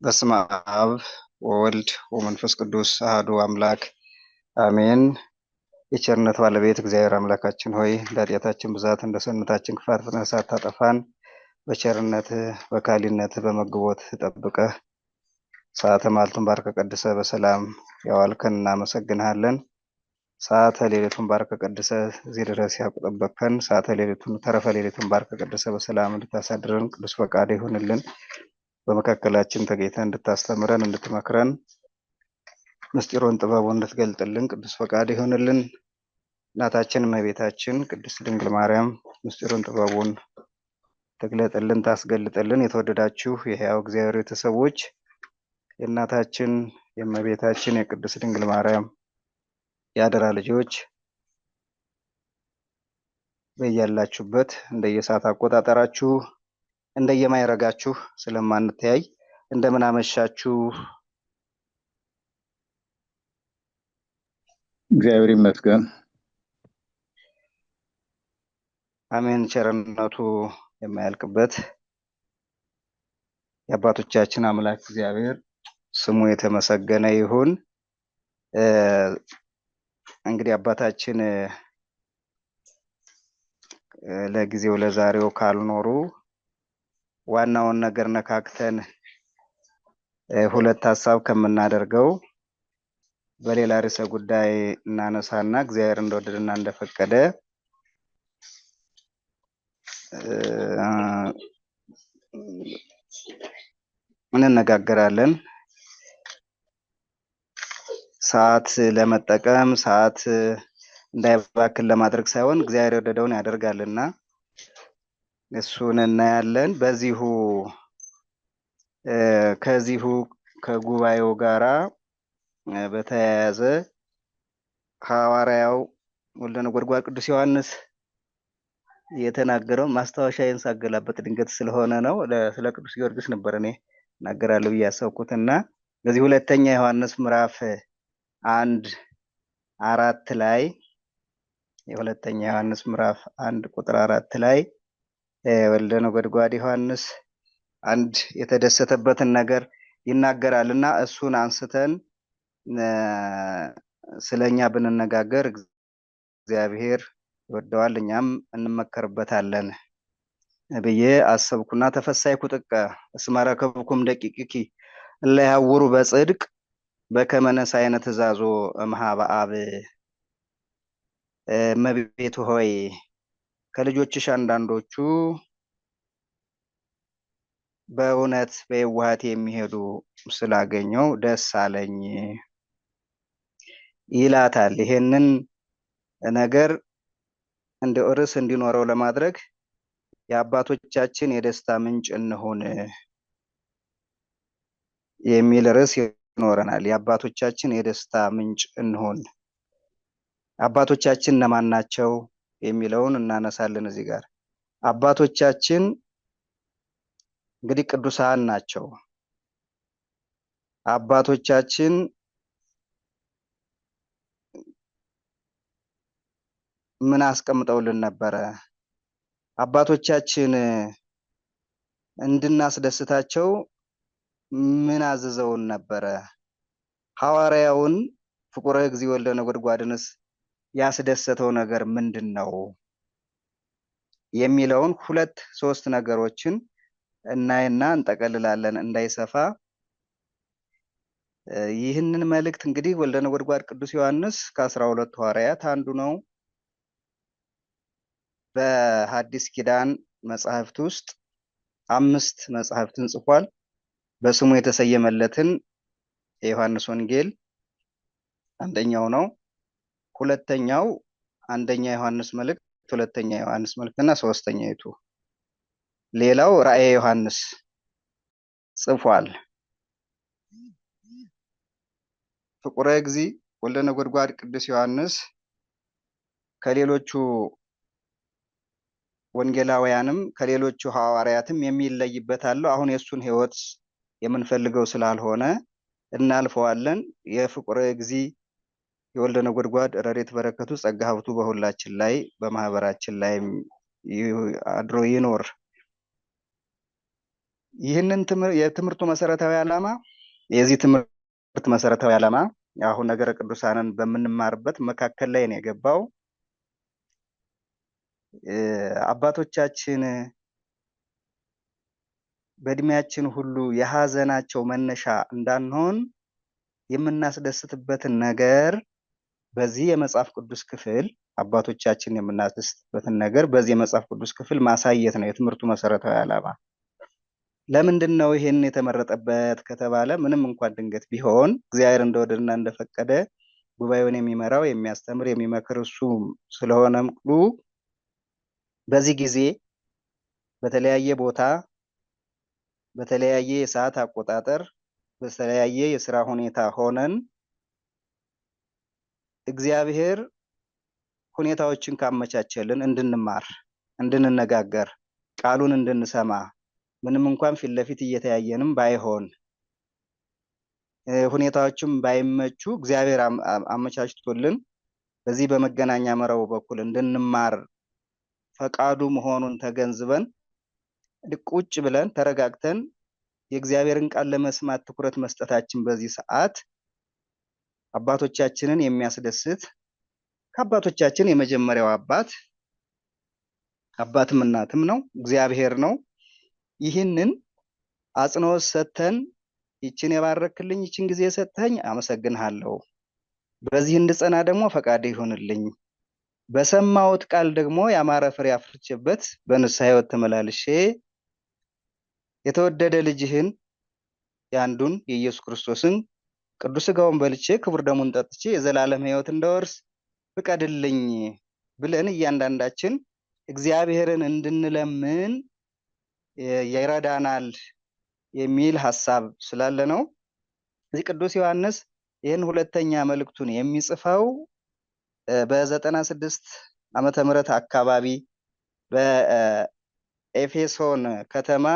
በስመ አብ ወወልድ ወመንፈስ ቅዱስ አሐዱ አምላክ አሜን። የቸርነት ባለቤት እግዚአብሔር አምላካችን ሆይ እንደ ኃጢአታችን ብዛት እንደ ሰውነታችን ክፋት ፍጥነት ሳታጠፋን በቸርነትህ በካህሊነትህ በመግቦት ጠብቀህ ሰዓተ ማልቱን ባርከ ቀድሰ በሰላም ያዋልከን እናመሰግንሃለን። ሰዓተ ሌሊቱን ባርከ ቀድሰ እዚህ ድረስ ያጠበቅከን ሰዓተ ሌሊቱን ተረፈ ሌሊቱን ባርከ ቀድሰ በሰላም እንድታሳድረን ቅዱስ ፈቃድ ይሁንልን። በመካከላችን ተገኝተህ እንድታስተምረን እንድትመክረን ምስጢሩን ጥበቡን እንድትገልጥልን ቅዱስ ፈቃድ ይሁንልን። እናታችን እመቤታችን ቅድስት ድንግል ማርያም ምስጢሩን ጥበቡን ትግለጥልን ታስገልጥልን። የተወደዳችሁ የሕያው እግዚአብሔር ቤተሰቦች የእናታችን የእመቤታችን የቅድስት ድንግል ማርያም የአደራ ልጆች በያላችሁበት እንደየሰዓት አቆጣጠራችሁ እንደየማይረጋችሁ ስለማንተያይ እንደምን አመሻችሁ? እግዚአብሔር ይመስገን። አሜን። ቸርነቱ የማያልቅበት የአባቶቻችን አምላክ እግዚአብሔር ስሙ የተመሰገነ ይሁን። እንግዲህ አባታችን ለጊዜው ለዛሬው ካልኖሩ ዋናውን ነገር ነካክተን ሁለት ሐሳብ ከምናደርገው በሌላ ርዕሰ ጉዳይ እናነሳና እግዚአብሔር እንደወደደና እንደፈቀደ እንነጋገራለን። ሰዓት ለመጠቀም ሰዓት እንዳይባክን ለማድረግ ሳይሆን እግዚአብሔር የወደደውን ያደርጋልና እሱን እናያለን። ከዚሁ ከጉባኤው ጋራ በተያያዘ ሐዋርያው ወልደ ነጎድጓድ ቅዱስ ዮሐንስ የተናገረው ማስታወሻዬን ሳገላበጥ ድንገት ስለሆነ ነው። ስለ ቅዱስ ጊዮርጊስ ነበር እኔ እናገራለሁ ያሰብኩትና በዚህ ሁለተኛ ዮሐንስ ምዕራፍ 1:4 ላይ የሁለተኛ ዮሐንስ ምዕራፍ 1:4 ላይ ወልደ ነጎድጓድ ዮሐንስ አንድ የተደሰተበትን ነገር ይናገራልና እሱን አንስተን ስለኛ ብንነጋገር እግዚአብሔር ይወደዋል እኛም እንመከርበታለን ብዬ አሰብኩና ተፈሳይኩ ጥቀ እስመ ረከብኩም ደቂቅኪ እለ ያውሩ በጽድቅ በከመ ነሣእነ ትእዛዞ እምኀበ አብ። እመቤቱ ሆይ ከልጆችሽ አንዳንዶቹ በእውነት በየዋሃት የሚሄዱ ስላገኘው ደስ አለኝ ይላታል። ይሄንን ነገር እንደ ርዕስ እንዲኖረው ለማድረግ የአባቶቻችን የደስታ ምንጭ እንሁን የሚል ርዕስ ይኖረናል። የአባቶቻችን የደስታ ምንጭ እንሁን። አባቶቻችን እነማን ናቸው የሚለውን እናነሳለን። እዚህ ጋር አባቶቻችን እንግዲህ ቅዱሳን ናቸው። አባቶቻችን ምን አስቀምጠውልን ነበረ? አባቶቻችን እንድናስደስታቸው ምን አዝዘውን ነበረ? ሐዋርያውን ፍቁረ እግዚእ ወልደ ነጎድጓድንስ ያስደሰተው ነገር ምንድነው የሚለውን ሁለት ሶስት ነገሮችን እናይና እንጠቀልላለን እንዳይሰፋ። ይህንን መልእክት እንግዲህ ወልደ ነጎድጓድ ቅዱስ ዮሐንስ ከ12 ሐዋርያት አንዱ ነው። በሐዲስ ኪዳን መጽሐፍት ውስጥ 5 መጽሐፍትን ጽፏል። በስሙ የተሰየመለትን የዮሐንስ ወንጌል አንደኛው ነው። ሁለተኛው አንደኛ ዮሐንስ መልእክት፣ ሁለተኛ ዮሐንስ መልእክትና ሶስተኛይቱ ሌላው ራእየ ዮሐንስ ጽፏል። ፍቁረ እግዚእ ወልደ ነጎድጓድ ቅዱስ ዮሐንስ ከሌሎቹ ወንጌላውያንም ከሌሎቹ ሐዋርያትም የሚለይበት አለው። አሁን የሱን ሕይወት የምንፈልገው ስላልሆነ እናልፈዋለን። የፍቁረ እግዚእ የወልደ ነጎድጓድ ረድኤት በረከቱ ጸጋ ሀብቱ በሁላችን ላይ በማህበራችን ላይ አድሮ ይኖር። ይህንን የትምህርቱ መሰረታዊ ዓላማ የዚህ ትምህርት መሰረታዊ ዓላማ አሁን ነገረ ቅዱሳንን በምንማርበት መካከል ላይ ነው የገባው። አባቶቻችን በእድሜያችን ሁሉ የሀዘናቸው መነሻ እንዳንሆን የምናስደስትበትን ነገር በዚህ የመጽሐፍ ቅዱስ ክፍል አባቶቻችን የምናስደስትበትን ነገር በዚህ የመጽሐፍ ቅዱስ ክፍል ማሳየት ነው የትምህርቱ መሰረታዊ ዓላማ። ለምንድን ነው ይሄን የተመረጠበት ከተባለ ምንም እንኳን ድንገት ቢሆን እግዚአብሔር እንደወደደና እንደፈቀደ ጉባኤውን የሚመራው የሚያስተምር የሚመክር እሱ ስለሆነ ሙሉ በዚህ ጊዜ በተለያየ ቦታ በተለያየ የሰዓት አቆጣጠር በተለያየ የስራ ሁኔታ ሆነን እግዚአብሔር ሁኔታዎችን ካመቻቸልን እንድንማር፣ እንድንነጋገር፣ ቃሉን እንድንሰማ ምንም እንኳን ፊት ለፊት እየተያየንም ባይሆን ሁኔታዎችም ባይመቹ እግዚአብሔር አመቻችቶልን በዚህ በመገናኛ መረቡ በኩል እንድንማር ፈቃዱ መሆኑን ተገንዝበን ቁጭ ብለን ተረጋግተን የእግዚአብሔርን ቃል ለመስማት ትኩረት መስጠታችን በዚህ ሰዓት አባቶቻችንን የሚያስደስት ከአባቶቻችን የመጀመሪያው አባትም እናትም ነው፣ እግዚአብሔር ነው። ይህንን አጽንኦት ሰጥተን ይችን የባረክልኝ ይችን ጊዜ ሰጥተኝ አመሰግንሃለሁ፣ በዚህ እንድጸና ደግሞ ፈቃድ ይሁንልኝ፣ በሰማሁት ቃል ደግሞ ያማረ ፍሬ አፍርቼበት በንስሐ ሕይወት ተመላልሼ የተወደደ ልጅህን ያንዱን የኢየሱስ ክርስቶስን ቅዱስ ሥጋውን በልቼ ክቡር ደሙን ጠጥቼ የዘላለም ሕይወት እንደወርስ ፍቀድልኝ ብለን እያንዳንዳችን እግዚአብሔርን እንድንለምን ይረዳናል የሚል ሐሳብ ስላለ ነው። እዚህ ቅዱስ ዮሐንስ ይህን ሁለተኛ መልእክቱን የሚጽፈው በ96 ዓመተ ምህረት አካባቢ በኤፌሶን ከተማ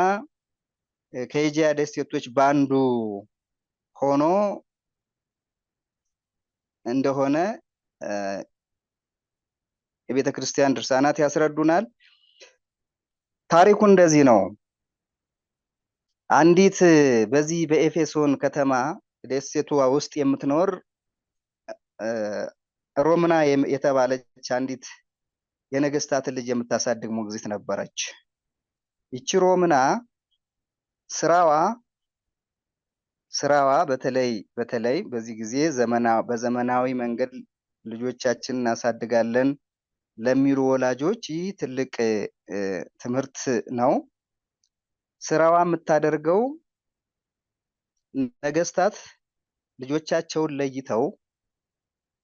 ከኤጂያ ደሴቶች ባንዱ ሆኖ እንደሆነ የቤተ ክርስቲያን ድርሳናት ያስረዱናል። ታሪኩ እንደዚህ ነው። አንዲት በዚህ በኤፌሶን ከተማ ደሴቷ ውስጥ የምትኖር ሮምና የተባለች አንዲት የነገስታት ልጅ የምታሳድግ ሞግዚት ነበረች። ይቺ ሮምና ስራዋ በተለይ በዚህ ጊዜ በዘመናዊ መንገድ ልጆቻችንን እናሳድጋለን ለሚሉ ወላጆች ይህ ትልቅ ትምህርት ነው። ስራዋ የምታደርገው ነገስታት ልጆቻቸውን ለይተው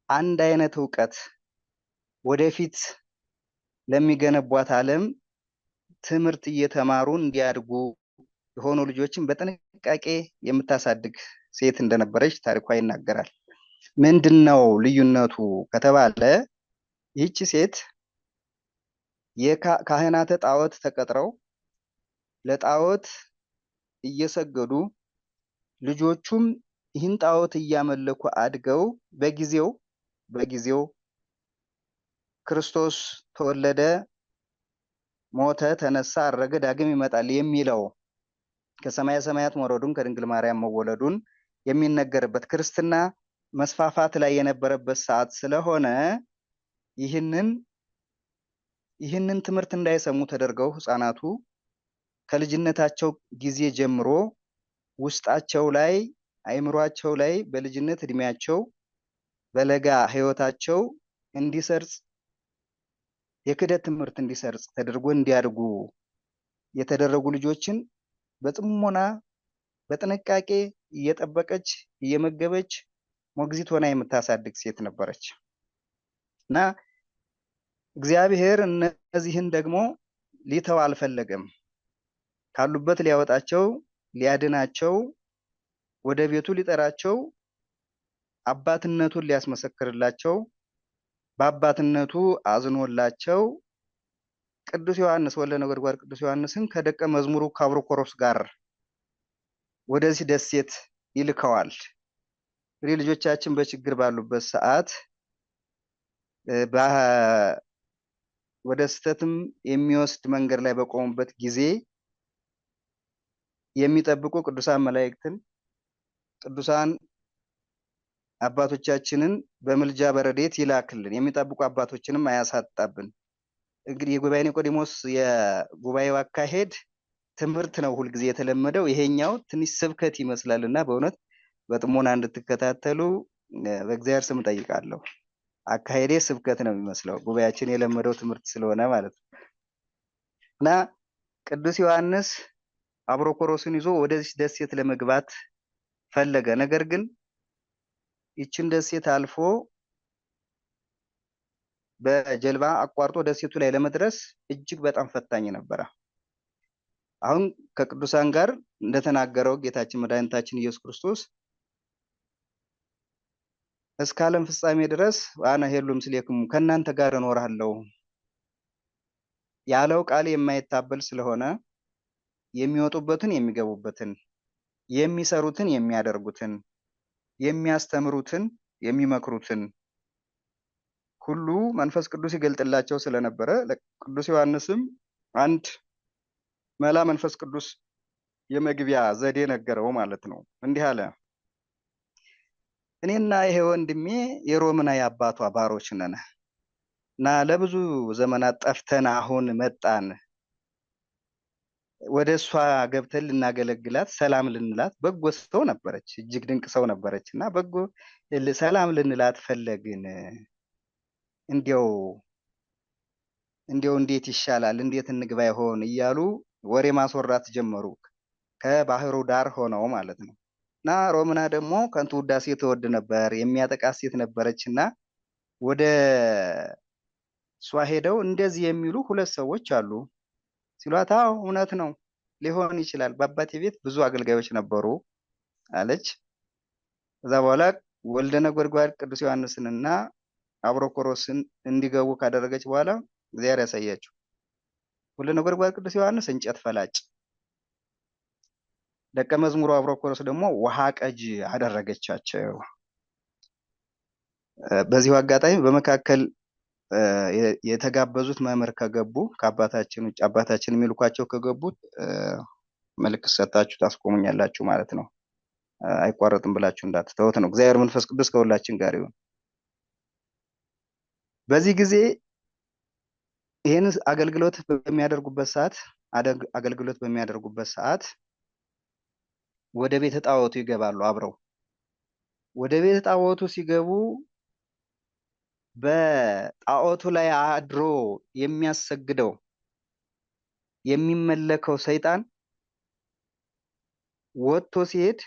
አንድ አይነት ዕውቀት ወደፊት ለሚገነቧት ዓለም ትምህርት እየተማሩ እንዲያድጉ የሆኑ ልጆችን በጥንቃቄ የምታሳድግ ሴት እንደነበረች ታሪኳ ይናገራል። ምንድነው ልዩነቱ ከተባለ ይህች ሴት የካህናተ ጣዖት ተቀጥረው ለጣዖት እየሰገዱ ልጆቹም ይህን ጣዖት እያመለኩ አድገው በጊዜው ክርስቶስ ተወለደ፣ ሞተ፣ ተነሳ፣ አረገ፣ ዳግም ይመጣል የሚለው ከሰማየ ሰማያት መውረዱን ከድንግል ማርያም መወለዱን የሚነገርበት ክርስትና መስፋፋት ላይ የነበረበት ሰዓት ስለሆነ ይህንን ትምህርት እንዳይሰሙ ተደርገው ህፃናቱ ከልጅነታቸው ጊዜ ጀምሮ ውስጣቸው ላይ አእምሯቸው ላይ በልጅነት እድሜያቸው በለጋ ህይወታቸው እንዲሰርጽ የክህደት ትምህርት እንዲሰርጽ ተደርጎ እንዲያድጉ የተደረጉ ልጆችን በጥሞና በጥንቃቄ እየጠበቀች እየመገበች ሞግዚት ሆና የምታሳድግ ሴት ነበረች እና እግዚአብሔር እነዚህን ደግሞ ሊተው አልፈለገም። ካሉበት ሊያወጣቸው ሊያድናቸው ወደ ቤቱ ሊጠራቸው አባትነቱን ሊያስመሰክርላቸው በአባትነቱ አዝኖላቸው ቅዱስ ዮሐንስ ወልደ ነጎድጓድ ቅዱስ ዮሐንስን ከደቀ መዝሙሩ ከአብሮኮሮስ ጋር ወደዚህ ደሴት ይልከዋል። እንግዲህ ልጆቻችን በችግር ባሉበት ሰዓት ወደ ስህተትም የሚወስድ መንገድ ላይ በቆሙበት ጊዜ የሚጠብቁ ቅዱሳን መላእክትን ቅዱሳን አባቶቻችንን በምልጃ በረድኤት ይላክልን። የሚጠብቁ አባቶችንም አያሳጣብን። እንግዲህ የጉባኤ ኒቆዲሞስ የጉባኤው አካሄድ ትምህርት ነው ሁልጊዜ የተለመደው። ይሄኛው ትንሽ ስብከት ይመስላልና በእውነት በጥሞና እንድትከታተሉ በእግዚአብሔር ስም ጠይቃለሁ። አካሄዴ ስብከት ነው የሚመስለው ጉባኤያችን የለመደው ትምህርት ስለሆነ ማለት ነው። እና ቅዱስ ዮሐንስ አብሮኮሮስን ይዞ ወደዚህ ደሴት ለመግባት ፈለገ። ነገር ግን ይችን ደሴት አልፎ በጀልባ አቋርጦ ደሴቱ ላይ ለመድረስ እጅግ በጣም ፈታኝ ነበረ። አሁን ከቅዱሳን ጋር እንደተናገረው ጌታችን መድኃኒታችን ኢየሱስ ክርስቶስ እስከ ዓለም ፍጻሜ ድረስ አነ ሄሉ ምስሌክሙ ከእናንተ ጋር እኖራለሁ ያለው ቃል የማይታበል ስለሆነ የሚወጡበትን የሚገቡበትን፣ የሚሰሩትን የሚያደርጉትን፣ የሚያስተምሩትን የሚመክሩትን ሁሉ መንፈስ ቅዱስ ይገልጥላቸው ስለነበረ ለቅዱስ ዮሐንስም አንድ መላ መንፈስ ቅዱስ የመግቢያ ዘዴ ነገረው ማለት ነው። እንዲህ አለ፣ እኔና ይሄ ወንድሜ የሮምና የአባቷ ባሮች ነን እና ለብዙ ዘመናት ጠፍተን አሁን መጣን። ወደ እሷ ገብተን ልናገለግላት ሰላም ልንላት፣ በጎ ሰው ነበረች፣ እጅግ ድንቅ ሰው ነበረች እና በጎ ሰላም ልንላት ፈለግን። እንዲያው እንዴት ይሻላል፣ እንዴት እንግባ ይሆን እያሉ ወሬ ማስወራት ጀመሩ። ከባህሩ ዳር ሆነው ማለት ነው። እና ሮምና ደግሞ ከንቱ ውዳሴ ትወድ ነበር፣ የሚያጠቃት ሴት ነበረች እና ወደ እሷ ሄደው እንደዚህ የሚሉ ሁለት ሰዎች አሉ ሲሏት፣ አዎ እውነት ነው ሊሆን ይችላል፣ በአባቴ ቤት ብዙ አገልጋዮች ነበሩ አለች። ከዛ በኋላ ወልደ ነጎድጓድ ቅዱስ ዮሐንስንና አብሮኮሮስን እንዲገቡ ካደረገች በኋላ እግዚአብሔር ያሳያችሁ። ወልደ ነጎድጓድ ቅዱስ ዮሐንስ እንጨት ፈላጭ፣ ደቀ መዝሙሩ አብሮኮሮስ ደግሞ ውሃ ቀጂ አደረገቻቸው። በዚሁ አጋጣሚ በመካከል የተጋበዙት መምህር ከገቡ ከአባታችን ውጭ አባታችን የሚልኳቸው ከገቡት ምልክት ሰጣችሁ ታስቆሙኛላችሁ ማለት ነው። አይቋረጥም ብላችሁ እንዳትተውት ነው። እግዚአብሔር መንፈስ ቅዱስ ከሁላችን ጋር ይሁን። በዚህ ጊዜ ይህን አገልግሎት በሚያደርጉበት ሰዓት ወደ ቤተ ጣዖቱ ይገባሉ። አብረው ወደ ቤተ ጣዖቱ ሲገቡ በጣዖቱ ላይ አድሮ የሚያሰግደው የሚመለከው ሰይጣን ወጥቶ ሲሄድ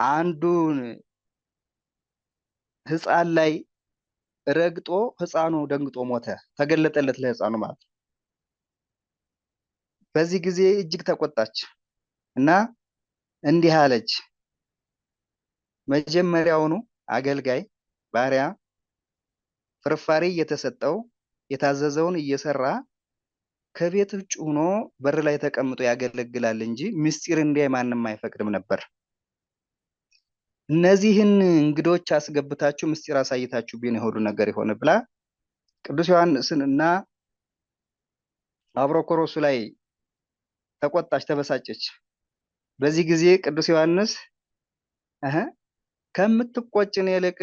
አንዱን ሕፃን ላይ ረግጦ ሕፃኑ ደንግጦ ሞተ። ተገለጠለት ለሕፃኑ ማለት ነው። በዚህ ጊዜ እጅግ ተቆጣች እና እንዲህ አለች፣ መጀመሪያውኑ አገልጋይ ባሪያ ፍርፋሪ እየተሰጠው የታዘዘውን እየሰራ ከቤት ውጭ ሆኖ በር ላይ ተቀምጦ ያገለግላል እንጂ ምስጢር እንዲያይ ማንም አይፈቅድም ነበር። እነዚህን እንግዶች አስገብታችሁ ምስጢር አሳይታችሁ ቢሆን የሆዱ ነገር የሆነ ብላ ቅዱስ ዮሐንስን እና አብሮኮሮሱ ላይ ተቆጣች፣ ተበሳጨች። በዚህ ጊዜ ቅዱስ ዮሐንስ ከምትቆጭን ይልቅ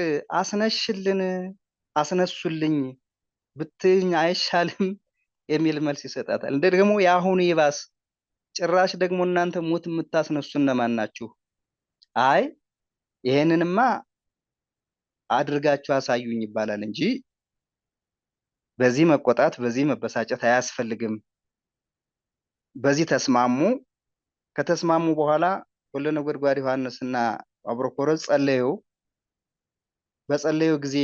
አስነሱልኝ ብትኝ አይሻልም የሚል መልስ ይሰጣታል። እንደ ደግሞ የአሁኑ ይባስ ጭራሽ ደግሞ እናንተ ሞት የምታስነሱ እነማን ናችሁ? አይ ይሄንንማ አድርጋችሁ አሳዩኝ ይባላል እንጂ በዚህ መቆጣት በዚህ መበሳጨት አያስፈልግም። በዚህ ተስማሙ። ከተስማሙ በኋላ ወልደ ነጎድጓድ ዮሐንስና አብሮኮሮስ ጸለዩ። በጸለዩ ጊዜ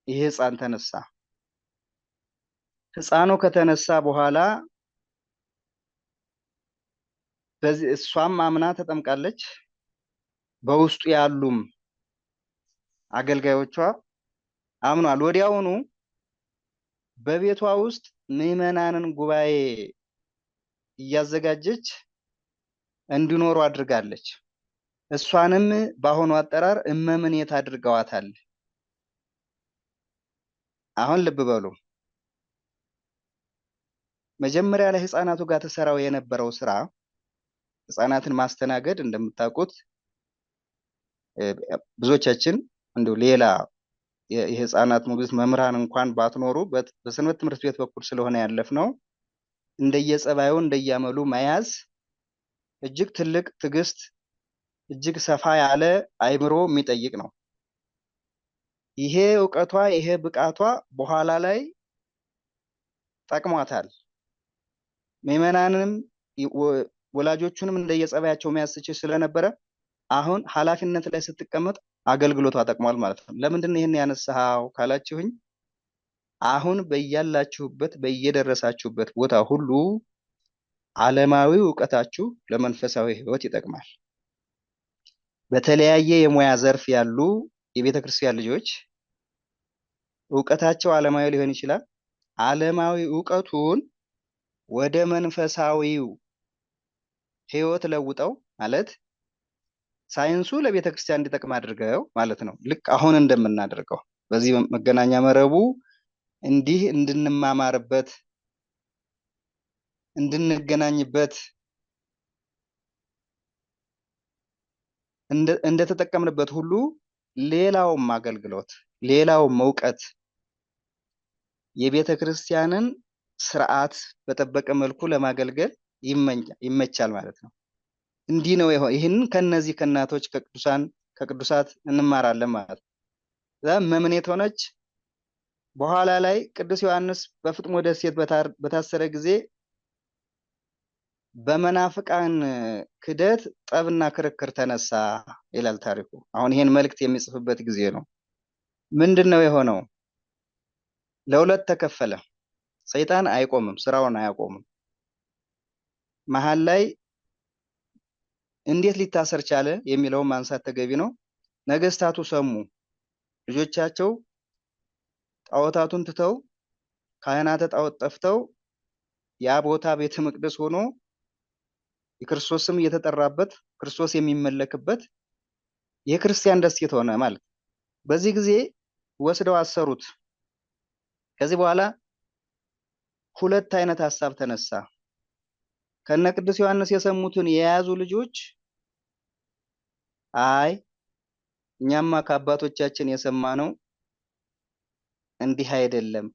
ይሄ ሕፃን ተነሳ። ሕፃኑ ከተነሳ በኋላ እሷም አምና ተጠምቃለች። በውስጡ ያሉም አገልጋዮቿ አምኗል። ወዲያውኑ በቤቷ ውስጥ ምዕመናንን ጉባኤ እያዘጋጀች እንዲኖሩ አድርጋለች። እሷንም በአሁኑ አጠራር እመምኔት አድርገዋታል። አሁን ልብ በሉ። መጀመሪያ ላይ ህፃናቱ ጋር ተሰራው የነበረው ስራ ህፃናትን ማስተናገድ እንደምታውቁት ብዙዎቻችን እንደው ሌላ የህፃናት ሞግዚት መምህራን እንኳን ባትኖሩ በሰንበት ትምህርት ቤት በኩል ስለሆነ ያለፍነው እንደየጸባዩ እንደያመሉ መያዝ እጅግ ትልቅ ትዕግስት እጅግ ሰፋ ያለ አይምሮ የሚጠይቅ ነው። ይሄ እውቀቷ ይሄ ብቃቷ በኋላ ላይ ጠቅሟታል። ምዕመናንንም ወላጆቹንም እንደየጸባያቸው መያዝ ትችል ስለነበረ አሁን ኃላፊነት ላይ ስትቀመጥ አገልግሎቷ ጠቅሟል ማለት ነው። ለምንድን ነው ይሄን ያነሳው ካላችሁኝ አሁን በያላችሁበት በየደረሳችሁበት ቦታ ሁሉ ዓለማዊ እውቀታችሁ ለመንፈሳዊ ህይወት ይጠቅማል። በተለያየ የሙያ ዘርፍ ያሉ የቤተ ክርስቲያን ልጆች እውቀታቸው ዓለማዊ ሊሆን ይችላል። ዓለማዊ እውቀቱን ወደ መንፈሳዊው ህይወት ለውጠው ማለት ሳይንሱ ለቤተ ክርስቲያን እንዲጠቅም አድርገው ማለት ነው። ልክ አሁን እንደምናደርገው በዚህ መገናኛ መረቡ እንዲህ እንድንማማርበት እንድንገናኝበት እንደተጠቀምንበት ሁሉ ሌላውም አገልግሎት ሌላውም እውቀት የቤተ ክርስቲያንን ስርዓት በጠበቀ መልኩ ለማገልገል ይመቻል ማለት ነው። እንዲህ ነው ይህንን ከነዚህ ከእናቶች ከቅዱሳት እንማራለን ማለት ነው። መምኔት ሆነች። በኋላ ላይ ቅዱስ ዮሐንስ በፍጥሞ ደሴት በታሰረ ጊዜ በመናፍቃን ክደት ጠብና ክርክር ተነሳ ይላል ታሪኩ። አሁን ይሄን መልእክት የሚጽፍበት ጊዜ ነው። ምንድነው የሆነው? ለሁለት ተከፈለ። ሰይጣን አይቆምም፣ ስራውን አያቆምም። መሃል ላይ እንዴት ሊታሰር ቻለ የሚለውን ማንሳት ተገቢ ነው። ነገስታቱ ሰሙ። ልጆቻቸው ጣዖታቱን ትተው ካህናተ ጣዖት ጠፍተው ያ ቦታ ቤተ መቅደስ ሆኖ የክርስቶስ ስም እየተጠራበት ክርስቶስ የሚመለክበት የክርስቲያን ደሴት ሆነ ማለት። በዚህ ጊዜ ወስደው አሰሩት። ከዚህ በኋላ ሁለት አይነት ሐሳብ ተነሳ። ከነ ቅዱስ ዮሐንስ የሰሙትን የያዙ ልጆች አይ እኛማ ከአባቶቻችን የሰማነው እንዲህ አይደለም።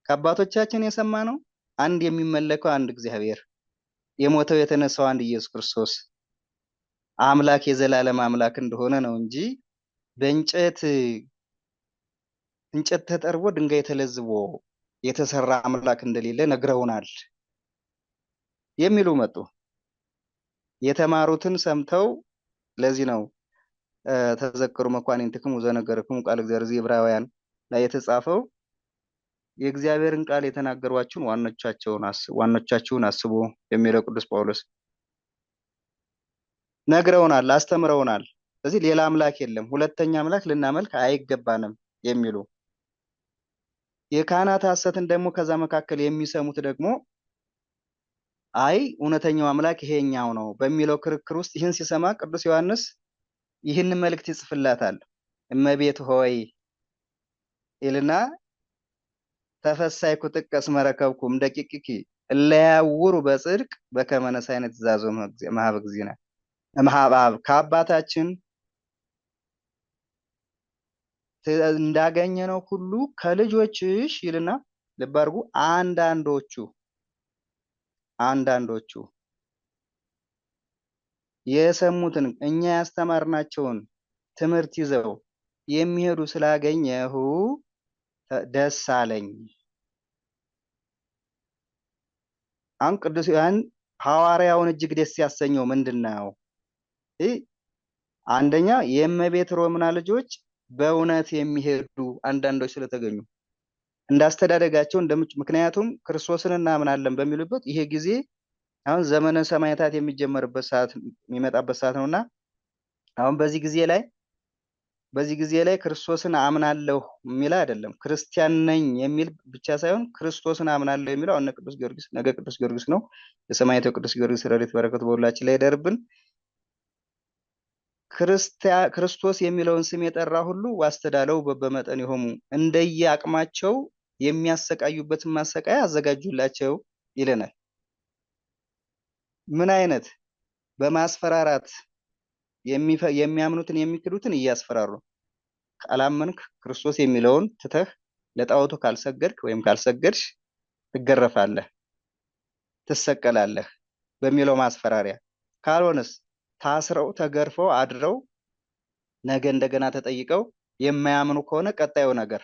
ከአባቶቻችን የሰማነው አንድ የሚመለከው አንድ እግዚአብሔር፣ የሞተው የተነሳው አንድ ኢየሱስ ክርስቶስ አምላክ የዘላለም አምላክ እንደሆነ ነው እንጂ በእንጨት ተጠርቦ ድንጋይ ተለዝቦ የተሰራ አምላክ እንደሌለ ነግረውናል የሚሉ መጡ። የተማሩትን ሰምተው ለዚህ ነው ተዘከሩ መኳንንትክሙ ዘነገርክሙ ቃል እግዚአብሔር ዕብራውያን ላይ የተጻፈው የእግዚአብሔርን ቃል የተናገሯችሁን ዋኖቻችሁን አስቡ የሚለው ቅዱስ ጳውሎስ ነግረውናል፣ አስተምረውናል። ስለዚህ ሌላ አምላክ የለም፣ ሁለተኛ አምላክ ልናመልክ አይገባንም የሚሉ የካህናት ሐሰትን ደግሞ ከዛ መካከል የሚሰሙት ደግሞ አይ እውነተኛው አምላክ ይሄኛው ነው በሚለው ክርክር ውስጥ ይህን ሲሰማ ቅዱስ ዮሐንስ ይህን መልእክት ይጽፍላታል። እመቤት ሆይ ይልና ተፈሳይኩ ጥቀስ መረከብኩም ደቂቅኪ እለያውሩ በጽድቅ በከመነስ አይነት ትእዛዞ መሀበ እግዚእነ እምኀበ ከአባታችን እንዳገኘነው ሁሉ ከልጆችሽ ይልና ልብ አድርጉ አንዳንዶቹ የሰሙትን እኛ ያስተማርናቸውን ትምህርት ይዘው የሚሄዱ ስላገኘሁ ደስ አለኝ። አሁን ቅዱስ ዮሐን ሐዋርያውን እጅግ ደስ ያሰኘው ምንድነው? አንደኛ የእመቤት ሮምና ልጆች በእውነት የሚሄዱ አንዳንዶች ስለተገኙ እንዳስተዳደጋቸው ምክንያቱም ክርስቶስን እናምናለን በሚሉበት ይሄ ጊዜ አሁን ዘመነ ሰማዕታት የሚጀመርበት ሰዓት የሚመጣበት ሰዓት ነውና አሁን በዚህ ጊዜ ላይ ክርስቶስን አምናለሁ የሚል አይደለም፣ ክርስቲያን ነኝ የሚል ብቻ ሳይሆን ክርስቶስን አምናለሁ የሚለው አሁን ነገ ቅዱስ ጊዮርጊስ ነው። የሰማዕታው ቅዱስ ጊዮርጊስ ረድኤት በረከቱ በሁላችን ላይ ይደርብን። ክርስቶስ የሚለውን ስም የጠራ ሁሉ ዋስተዳለው በመጠን ይሆሙ እንደየ አቅማቸው የሚያሰቃዩበትን ማሰቃያ አዘጋጁላቸው ይለናል። ምን አይነት? በማስፈራራት የሚያምኑትን የሚክዱትን እያስፈራሩ ካላመንክ ክርስቶስ የሚለውን ትተህ ለጣዖቱ ካልሰገድክ ወይም ካልሰገድሽ ትገረፋለህ፣ ትሰቀላለህ በሚለው ማስፈራሪያ። ካልሆነስ ታስረው ተገርፈው አድረው ነገ እንደገና ተጠይቀው የማያምኑ ከሆነ ቀጣዩ ነገር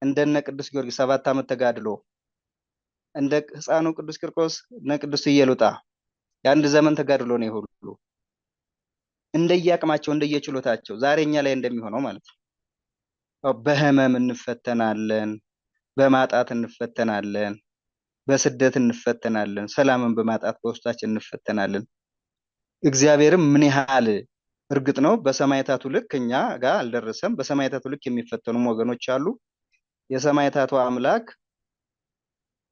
እንደነ ቅዱስ ጊዮርጊስ 7 ዓመት ተጋድሎ እንደ ሕፃኑ ቅዱስ ቂርቆስ እነ ቅዱስ ኢየሉጣ የአንድ ዘመን ተጋድሎ ነው ሁሉ እንደየአቅማቸው እንደየችሎታቸው ዛሬ እኛ ላይ እንደሚሆነው ማለት ነው። በህመም እንፈተናለን፣ በማጣት እንፈተናለን፣ በስደት እንፈተናለን፣ ሰላምን በማጣት በውስጣችን እንፈተናለን። እግዚአብሔርም ምን ያህል እርግጥ ነው በሰማዕታቱ ልክ እኛ ጋር አልደረሰም። በሰማዕታቱ ልክ የሚፈተኑም ወገኖች አሉ። የሰማዕታቱ አምላክ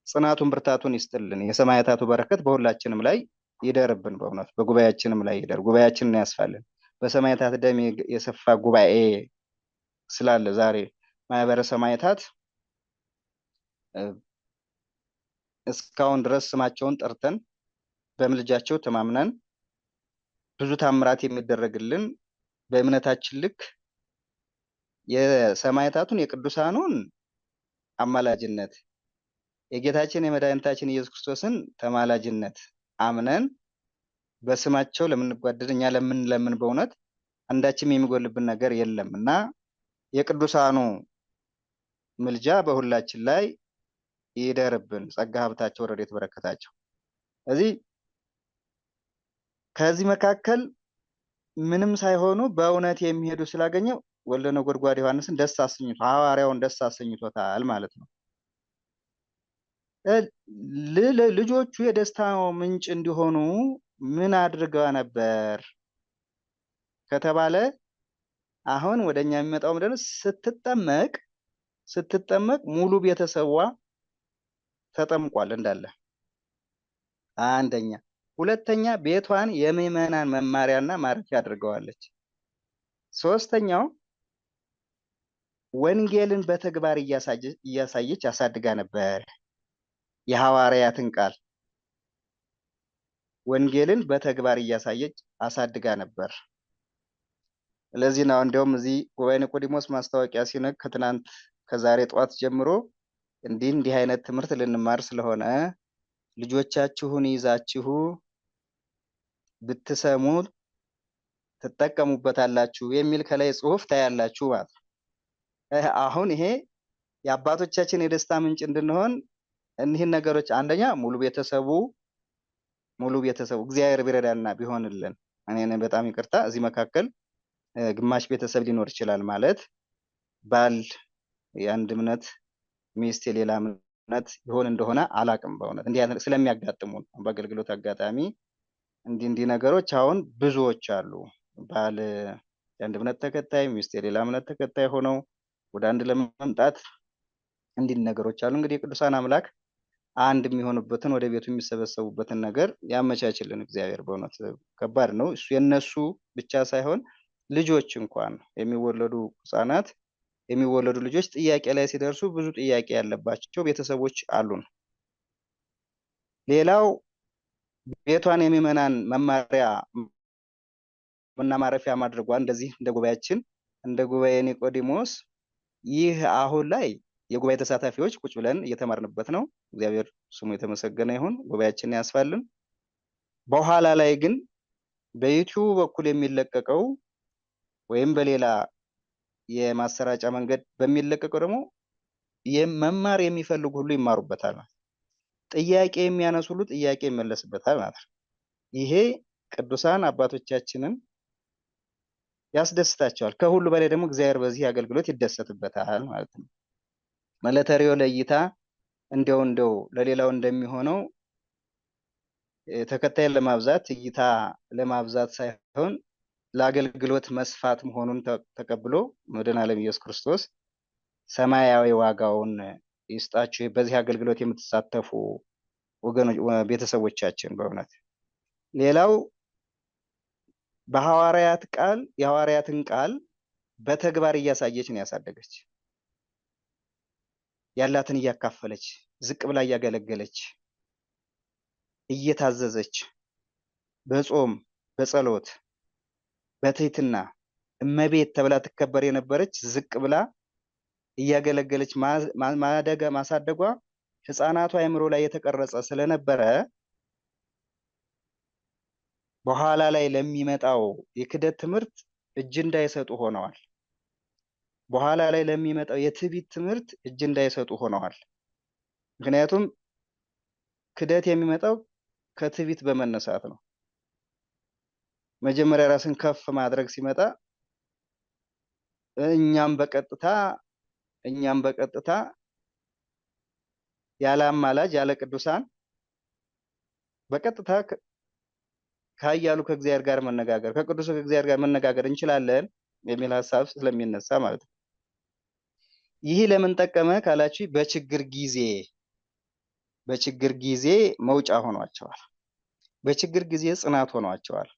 ጽናቱን ብርታቱን ይስጥልን። የሰማዕታቱ በረከት በሁላችንም ላይ ይደርብን። በእውነት በጉባኤያችንም ላይ ይደር። ጉባኤያችንን ያስፋልን። በሰማዕታት ደም የሰፋ ጉባኤ ስላለ ዛሬ ማህበረ ሰማዕታት እስካሁን ድረስ ስማቸውን ጠርተን በምልጃቸው ተማምነን ብዙ ታምራት የሚደረግልን በእምነታችን ልክ የሰማዕታቱን የቅዱሳኑን አማላጅነት የጌታችን የመድኃኒታችን ኢየሱስ ክርስቶስን ተማላጅነት አምነን በስማቸው ለምንጓደድ እኛ ለምን በእውነት አንዳችም የሚጎልብን ነገር የለም እና የቅዱሳኑ ምልጃ በሁላችን ላይ ይደርብን። ጸጋ ሀብታቸው ረድኤት በረከታቸው ከዚህ መካከል ምንም ሳይሆኑ በእውነት የሚሄዱ ስላገኘው ወልደ ነጎድጓድ ዮሐንስን ደስ አሰኝቶ ሐዋርያውን ደስ አሰኝቶታል ማለት ነው። ልጆቹ የደስታው ምንጭ እንዲሆኑ ምን አድርጋ ነበር ከተባለ አሁን ወደኛ የሚመጣው ምንድነው? ስትጠመቅ ሙሉ ቤተሰቧ ተጠምቋል እንዳለ አንደኛ። ሁለተኛ ቤቷን የምዕመናን መማሪያና ማረፊያ አድርገዋለች። ሶስተኛው ወንጌልን በተግባር እያሳየች አሳድጋ ነበር። የሐዋርያትን ቃል ወንጌልን በተግባር እያሳየች አሳድጋ ነበር። ስለዚህ ነው እንደውም እዚህ ጉባኤ ኒቆዲሞስ ማስታወቂያ ሲነግ ከትናንት ከዛሬ ጠዋት ጀምሮ እንዲህ አይነት ትምህርት ልንማር ስለሆነ ልጆቻችሁን ይዛችሁ ብትሰሙ ትጠቀሙበታላችሁ የሚል ከላይ ጽሑፍ ታያላችሁ ማለት ነው። አሁን ይሄ የአባቶቻችን የደስታ ምንጭ እንድንሆን እኒህን ነገሮች አንደኛ ሙሉ ቤተሰቡ እግዚአብሔር ቢረዳና ቢሆንልን እኔ በጣም ይቅርታ እዚህ መካከል ግማሽ ቤተሰብ ሊኖር ይችላል ማለት ባል የአንድ እምነት ሚስት የሌላ እምነት ይሆን እንደሆነ አላቅም። በእውነት እንዲህ ስለሚያጋጥሙ በአገልግሎት አጋጣሚ እንዲህ ነገሮች አሁን ብዙዎች አሉ። ባል የአንድ እምነት ተከታይ ሚስት የሌላ እምነት ተከታይ ሆነው ወደ አንድ ለመምጣት እንዲህ ነገሮች አሉ። እንግዲህ ቅዱሳን አምላክ አንድ የሚሆኑበትን ወደ ቤቱ የሚሰበሰቡበትን ነገር ያመቻችልን እግዚአብሔር። በእውነት ከባድ ነው እሱ የነሱ ብቻ ሳይሆን ልጆች እንኳን የሚወለዱ ህፃናት የሚወለዱ ልጆች ጥያቄ ላይ ሲደርሱ ብዙ ጥያቄ ያለባቸው ቤተሰቦች አሉን። ሌላው ቤቷን የምዕመናን መማሪያ እና ማረፊያ ማድረጓ እንደዚህ እንደ ጉባኤያችን እንደ ጉባኤ ኒቆዲሞስ ይህ አሁን ላይ የጉባኤ ተሳታፊዎች ቁጭ ብለን እየተማርንበት ነው። እግዚአብሔር ስሙ የተመሰገነ ይሁን። ጉባኤያችንን ያስፋልን። በኋላ ላይ ግን በዩቲዩብ በኩል የሚለቀቀው ወይም በሌላ የማሰራጫ መንገድ በሚለቀቀው ደግሞ መማር የሚፈልጉ ሁሉ ይማሩበታል። ጥያቄ የሚያነሱ ሁሉ ጥያቄ ይመለስበታል ማለት ነው። ይሄ ቅዱሳን አባቶቻችንን ያስደስታቸዋል። ከሁሉ በላይ ደግሞ እግዚአብሔር በዚህ አገልግሎት ይደሰትበታል ማለት ነው። መለተሪዮ ለእይታ እንደው ለሌላው እንደሚሆነው ተከታይ ለማብዛት እይታ ለማብዛት ሳይሆን ለአገልግሎት መስፋት መሆኑን ተቀብሎ መድኃኔዓለም ኢየሱስ ክርስቶስ ሰማያዊ ዋጋውን ይስጣችሁ በዚህ አገልግሎት የምትሳተፉ ወገኖች ቤተሰቦቻችን። በእውነት ሌላው የሐዋርያትን ቃል በተግባር እያሳየች ነው ያሳደገች። ያላትን እያካፈለች ዝቅ ብላ እያገለገለች እየታዘዘች በጾም በጸሎት በትህትና እመቤት ተብላ ትከበር የነበረች ዝቅ ብላ እያገለገለች ማሳደጓ ህፃናቱ አእምሮ ላይ የተቀረጸ ስለነበረ በኋላ ላይ ለሚመጣው የክደት ትምህርት እጅ እንዳይሰጡ ሆነዋል። በኋላ ላይ ለሚመጣው የትዕቢት ትምህርት እጅ እንዳይሰጡ ሆነዋል። ምክንያቱም ክደት የሚመጣው ከትዕቢት በመነሳት ነው። መጀመሪያ ራስን ከፍ ማድረግ ሲመጣ እኛም በቀጥታ ያለ አማላጅ ያለ ቅዱሳን በቀጥታ ከኃያሉ ከእግዚአብሔር ጋር መነጋገር ከቅዱስ ከእግዚአብሔር ጋር መነጋገር እንችላለን የሚል ሐሳብ ስለሚነሳ ማለት ነው። ይህ ለምን ጠቀመ ካላችሁ በችግር ጊዜ መውጫ ሆኗቸዋል። በችግር ጊዜ ጽናት ሆኗቸዋል።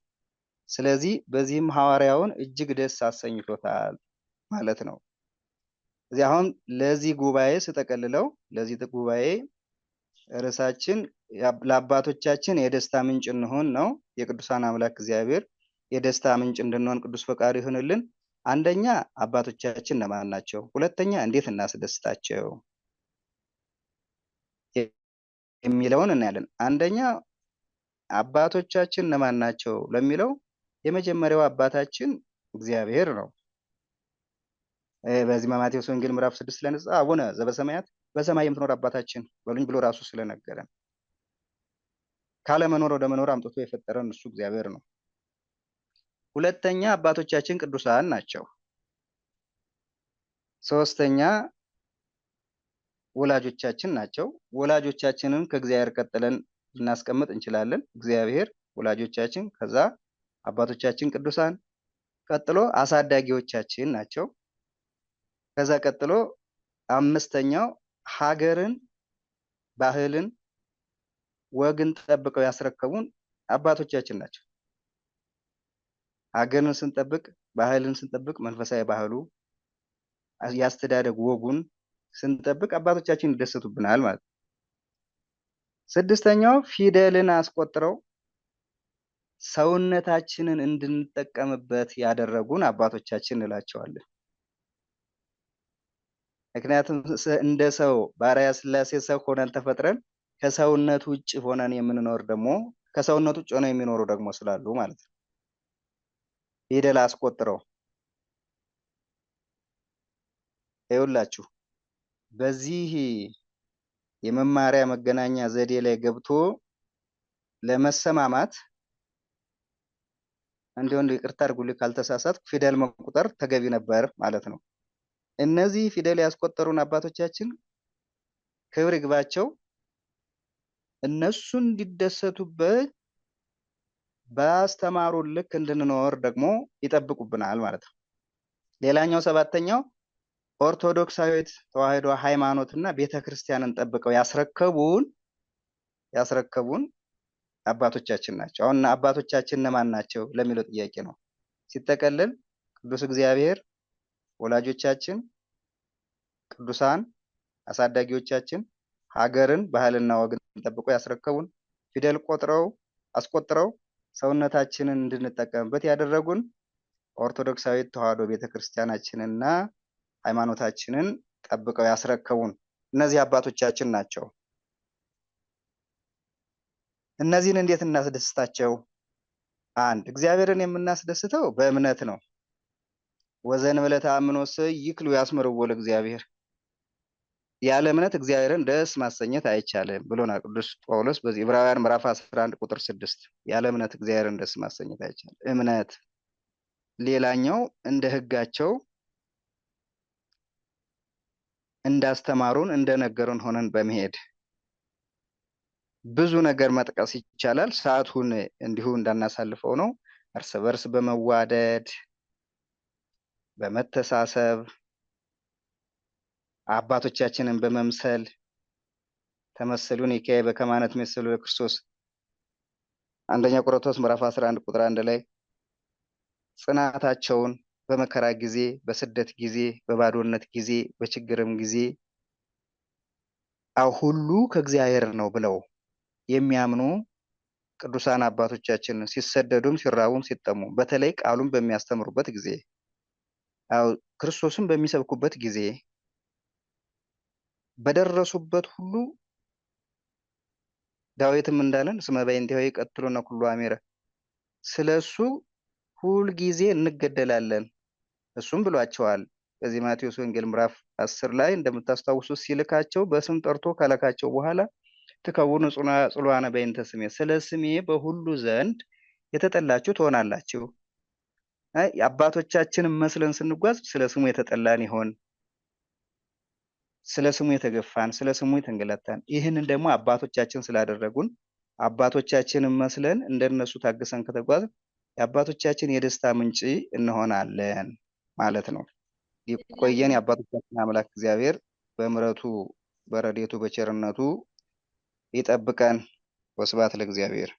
ስለዚህ በዚህም ሐዋርያውን እጅግ ደስ አሰኝቶታል ማለት ነው። እዚህ አሁን ለዚህ ጉባኤ ስጠቀልለው ለዚህ ጉባኤ ርዕሳችን ለአባቶቻችን የደስታ ምንጭ እንሆን ነው። የቅዱሳን አምላክ እግዚአብሔር የደስታ ምንጭ እንድንሆን ቅዱስ ፈቃዱ ይሁንልን። አንደኛ አባቶቻችን እነማን ናቸው? ሁለተኛ እንዴት እናስደስታቸው የሚለውን እናያለን። አንደኛ አባቶቻችን እነማን ናቸው ለሚለው የመጀመሪያው አባታችን እግዚአብሔር ነው። በዚህ ማቴዎስ ወንጌል ምዕራፍ 6 ላይ ነጻ አቡነ ዘበሰማያት በሰማይ የምትኖር አባታችን በሉኝ ብሎ ራሱ ስለነገረን ካለመኖር ወደ መኖር አምጥቶ የፈጠረን እሱ እግዚአብሔር ነው። ሁለተኛ አባቶቻችን ቅዱሳን ናቸው። ሶስተኛ ወላጆቻችን ናቸው። ወላጆቻችንን ከእግዚአብሔር ቀጥለን ልናስቀምጥ እንችላለን። እግዚአብሔር ወላጆቻችን፣ ከዛ አባቶቻችን ቅዱሳን፣ ቀጥሎ አሳዳጊዎቻችን ናቸው። ከዛ ቀጥሎ አምስተኛው ሀገርን፣ ባህልን፣ ወግን ጠብቀው ያስረከቡን አባቶቻችን ናቸው። ሀገርን ስንጠብቅ፣ ባህልን ስንጠብቅ፣ መንፈሳዊ ባህሉ ያስተዳደግ ወጉን ስንጠብቅ አባቶቻችን ይደሰቱብናል ማለት ነው። ስድስተኛው ፊደልን አስቆጥረው ሰውነታችንን እንድንጠቀምበት ያደረጉን አባቶቻችን እንላቸዋለን። ምክንያቱም እንደ ሰው በአርአያ ሥላሴ ሰው ሆነን ተፈጥረን ከሰውነት ውጭ ሆነን የምንኖር ደግሞ ከሰውነት ውጭ ሆነው የሚኖሩ ደግሞ ስላሉ ማለት ነው። ፊደል አስቆጥረው ይኸውላችሁ በዚህ የመማሪያ መገናኛ ዘዴ ላይ ገብቶ ለመሰማማት እንዲሁም ይቅርታ አድርጉልኝ ካልተሳሳትኩ ፊደል መቁጠር ተገቢ ነበር ማለት ነው። እነዚህ ፊደል ያስቆጠሩን አባቶቻችን ክብር ይግባቸው፣ እነሱ እንዲደሰቱበት ባስተማሩን ልክ እንድንኖር ደግሞ ይጠብቁብናል ማለት ነው። ሌላኛው ሰባተኛው ኦርቶዶክሳዊት ተዋሕዶ ሃይማኖትና ቤተክርስቲያንን ጠብቀው ያስረከቡን አባቶቻችን ናቸው። አሁን አባቶቻችን እነማን ናቸው ለሚለው ጥያቄ ነው ሲጠቀልል ቅዱስ እግዚአብሔር፣ ወላጆቻችን፣ ቅዱሳን አሳዳጊዎቻችን፣ ሀገርን ባህልና ወግን ጠብቀው ያስረከቡን፣ ፊደል አስቆጥረው ሰውነታችንን እንድንጠቀምበት ያደረጉን ኦርቶዶክሳዊት ተዋሕዶ ቤተክርስቲያናችንና ሃይማኖታችንን ጠብቀው ያስረከቡን እነዚህ አባቶቻችን ናቸው። እነዚህን እንዴት እናስደስታቸው? አንድ እግዚአብሔርን የምናስደስተው በእምነት ነው። ወዘእንበለ ተአምኖሰ ይክሉ ያስመርዎ ለእግዚአብሔር፣ ያለ እምነት እግዚአብሔርን ደስ ማሰኘት አይቻልም ብሎናል ቅዱስ ጳውሎስ በዚህ ዕብራውያን ምዕራፍ 11 ቁጥር 6። ያለ እምነት እግዚአብሔርን ደስ ማሰኘት አይቻልም። እምነት ሌላኛው እንደ ሕጋቸው እንዳስተማሩን እንደነገሩን ሆነን በመሄድ ብዙ ነገር መጥቀስ ይቻላል። ሰዓቱን እንዲሁ እንዳናሳልፈው ነው። እርስ በርስ በመዋደድ በመተሳሰብ አባቶቻችንን በመምሰል ተመሰሉን ይካየ በከማነት መሰሉ ለክርስቶስ አንደኛ ቆሮንቶስ ምዕራፍ 11 ቁጥር 1 ላይ ጽናታቸውን በመከራ ጊዜ፣ በስደት ጊዜ፣ በባዶነት ጊዜ፣ በችግርም ጊዜ ሁሉ ከእግዚአብሔር ነው ብለው የሚያምኑ ቅዱሳን አባቶቻችን ሲሰደዱም ሲራቡም ሲጠሙም በተለይ ቃሉን በሚያስተምሩበት ጊዜ ክርስቶስን በሚሰብኩበት ጊዜ በደረሱበት ሁሉ ዳዊትም እንዳለን እስመ በእንቲአሁ ይቀትሉነ ኩሉ አሜረ ስለሱ ሁል ጊዜ እንገደላለን እሱም ብሏቸዋል። በዚህ ማቴዎስ ወንጌል ምዕራፍ 10 ላይ እንደምታስታውሱት ሲልካቸው በስም ጠርቶ ካለካቸው በኋላ ትከውኑ ጽሉዓነ በእንተ ስሜ ስለ ስሜ በሁሉ ዘንድ የተጠላችሁ ትሆናላችሁ። አባቶቻችንን መስለን ስንጓዝ ስለ ስሙ የተጠላን ይሆን፣ ስለ ስሙ የተገፋን፣ ስለ ስሙ የተንገላታን፣ ይህንን ደግሞ አባቶቻችን ስላደረጉን አባቶቻችንን መስለን እንደነሱ ታግሰን ከተጓዝ የአባቶቻችን የደስታ ምንጭ እንሆናለን ማለት ነው። ይቆየን። የአባቶቻችን አምላክ እግዚአብሔር በምሕረቱ በረድኤቱ በቸርነቱ ይጠብቀን። ወስብሐት ለእግዚአብሔር።